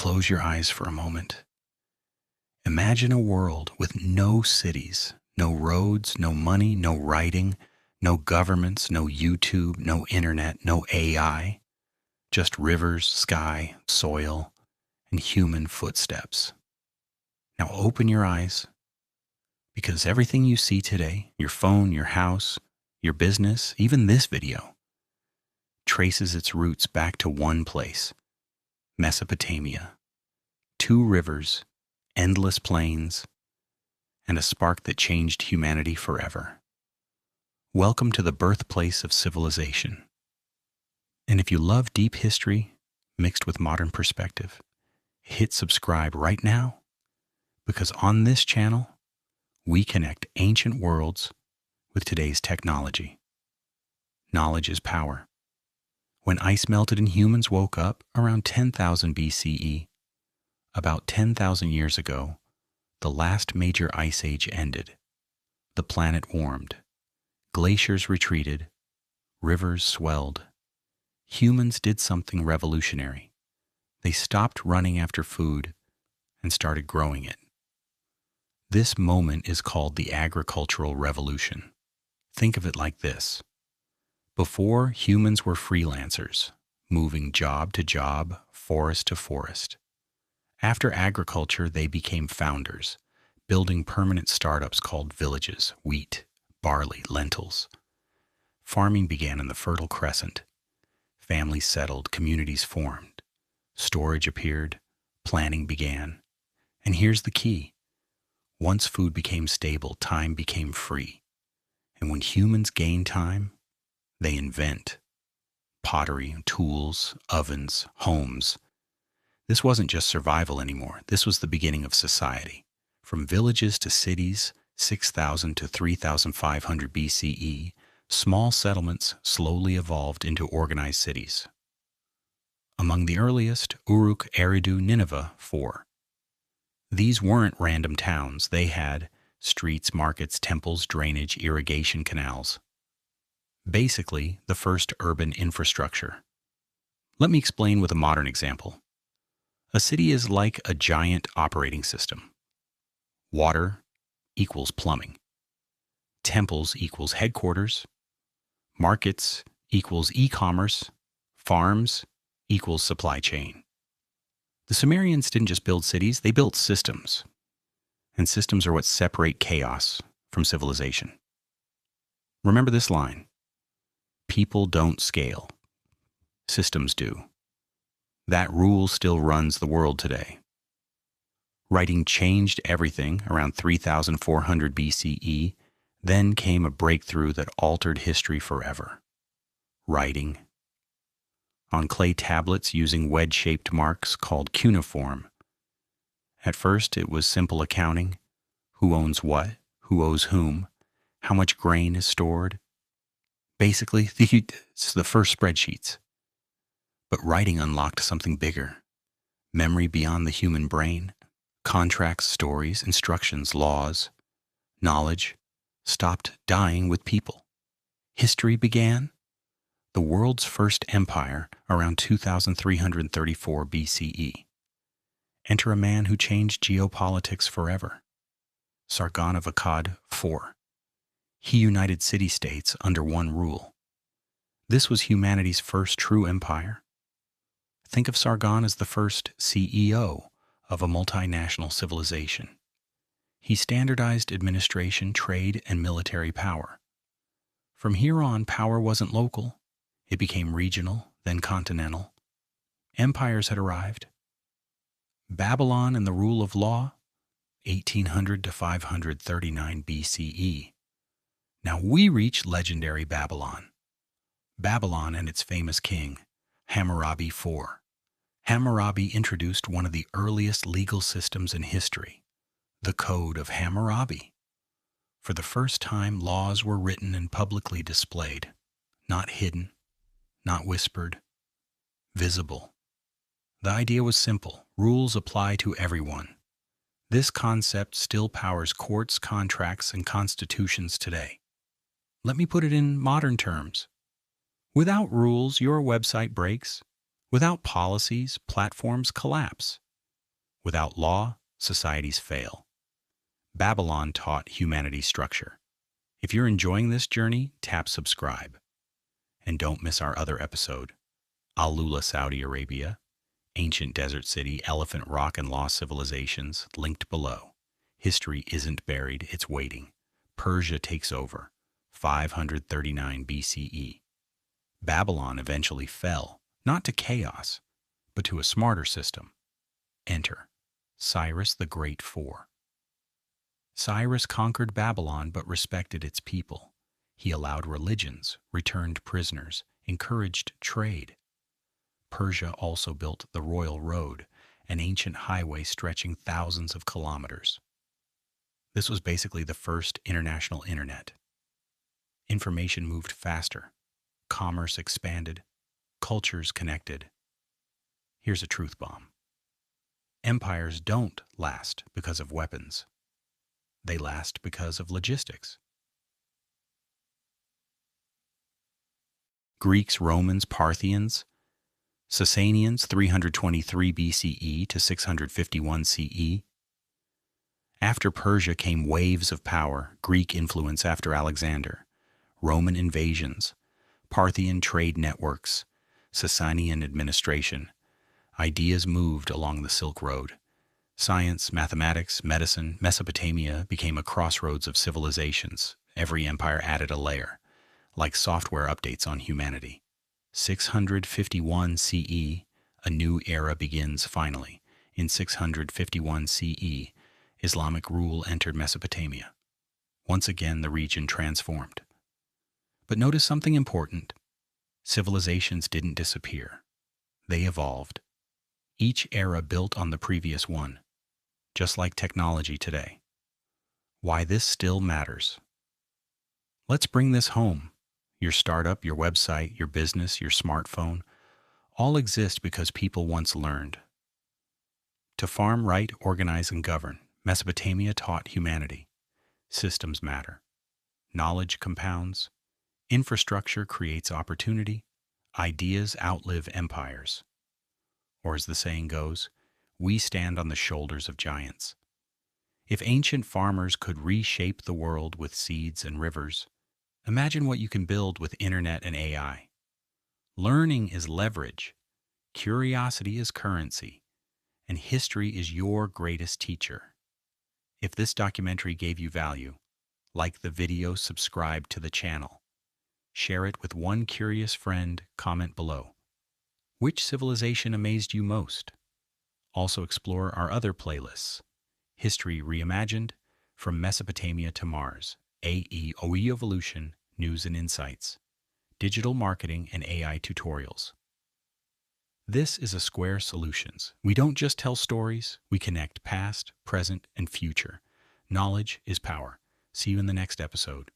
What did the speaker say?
close your eyes for a moment. Imagine a world with no cities, no roads, no money, no writing, no governments, no YouTube, no internet, no AI, just rivers, sky, soil, and human footsteps. Now open your eyes, because everything you see today, your phone, your house, your business, even this video, traces its roots back to one place, Mesopotamia. 2 rivers, endless plains, and a spark that changed humanity forever. Welcome to the birthplace of civilization. And if you love deep history mixed with modern perspective, hit subscribe right now, because on this channel, we connect ancient worlds with today's technology. Knowledge is power. When ice melted and humans woke up around 10,000 BCE, about 10,000 years ago, the last major ice age ended. The planet warmed. Glaciers retreated. Rivers swelled. Humans did something revolutionary. They stopped running after food and started growing it. This moment is called the agricultural revolution. Think of it like this. Before, humans were freelancers, moving job to job, forest to forest. After agriculture, they became founders, building permanent startups called villages, wheat, barley, lentils. Farming began in the Fertile Crescent. Families settled, communities formed. Storage appeared, planning began. And here's the key. Once food became stable, time became free. And when humans gain time, they invent. Pottery, tools, ovens, homes. This wasn't just survival anymore. This was the beginning of society. From villages to cities, 6,000 to 3,500 BCE, small settlements slowly evolved into organized cities. Among the earliest, Uruk, Eridu, Nineveh, 4. These weren't random towns. They had streets, markets, temples, drainage, irrigation canals. Basically, the first urban infrastructure. Let me explain with a modern example. A city is like a giant operating system. Water equals plumbing. Temples equals headquarters. Markets equals e-commerce. Farms equals supply chain. The Sumerians didn't just build cities, they built systems. And systems are what separate chaos from civilization. Remember this line: people don't scale. Systems do. That rule still runs the world today. Writing changed everything around 3,400 BCE. Then came a breakthrough that altered history forever. Writing. On clay tablets using wedge-shaped marks called cuneiform. At first, it was simple accounting. Who owns what? Who owes whom? How much grain is stored? Basically, it's the first spreadsheets. But writing unlocked something bigger. Memory beyond the human brain. Contracts, stories, instructions, laws. Knowledge stopped dying with people. History began. The world's first empire around 2334 BCE. Enter a man who changed geopolitics forever. Sargon of Akkad, 4. He united city-states under one rule. This was humanity's first true empire. Think of Sargon as the first CEO of a multinational civilization. He standardized administration, trade, and military power. From here on, power wasn't local. It became regional, then continental. Empires had arrived. Babylon and the rule of law, 1800 to 539 BCE. Now we reach legendary Babylon. Babylon and its famous king, Hammurabi 4. Hammurabi introduced one of the earliest legal systems in history, the Code of Hammurabi. For the first time, laws were written and publicly displayed, not hidden, not whispered, visible. The idea was simple: rules apply to everyone. This concept still powers courts, contracts, and constitutions today. Let me put it in modern terms. Without rules, your website breaks. Without policies, platforms collapse. Without law, societies fail. Babylon taught humanity structure. If you're enjoying this journey, tap subscribe. And don't miss our other episode, Al-Lula, Saudi Arabia, Ancient Desert City, Elephant Rock and Lost Civilizations, linked below. History isn't buried, it's waiting. Persia takes over, 539 BCE. Babylon eventually fell, not to chaos, but to a smarter system. Enter Cyrus the Great IV. Cyrus conquered Babylon but respected its people. He allowed religions, returned prisoners, encouraged trade. Persia also built the Royal Road, an ancient highway stretching thousands of kilometers. This was basically the first international internet. Information moved faster, commerce expanded, cultures connected. Here's a truth bomb. Empires don't last because of weapons. They last because of logistics. Greeks, Romans, Parthians, Sasanians 323 BCE to 651 CE. After Persia came waves of power, Greek influence after Alexander, Roman invasions, Parthian trade networks, Sasanian administration. Ideas moved along the Silk Road. Science, mathematics, medicine, Mesopotamia became a crossroads of civilizations. Every empire added a layer, like software updates on humanity. 651 CE, a new era begins finally. In 651 CE, Islamic rule entered Mesopotamia. Once again, the region transformed. But notice something important. Civilizations didn't disappear. They evolved. Each era built on the previous one, just like technology today. Why this still matters. Let's bring this home. Your startup, your website, your business, your smartphone, all exist because people once learned. To farm right, organize, and govern, Mesopotamia taught humanity. Systems matter. Knowledge compounds. Infrastructure creates opportunity. Ideas outlive empires. Or as the saying goes, we stand on the shoulders of giants. If ancient farmers could reshape the world with seeds and rivers, imagine what you can build with internet and AI. Learning is leverage, curiosity is currency, and history is your greatest teacher. If this documentary gave you value, like the video, subscribe to the channel. Share it with one curious friend, comment below. Which civilization amazed you most? Also explore our other playlists. History Reimagined, From Mesopotamia to Mars, AE Evolution, News and Insights, Digital Marketing and AI Tutorials. This is a Square Solutions. We don't just tell stories, we connect past, present, and future. Knowledge is power. See you in the next episode.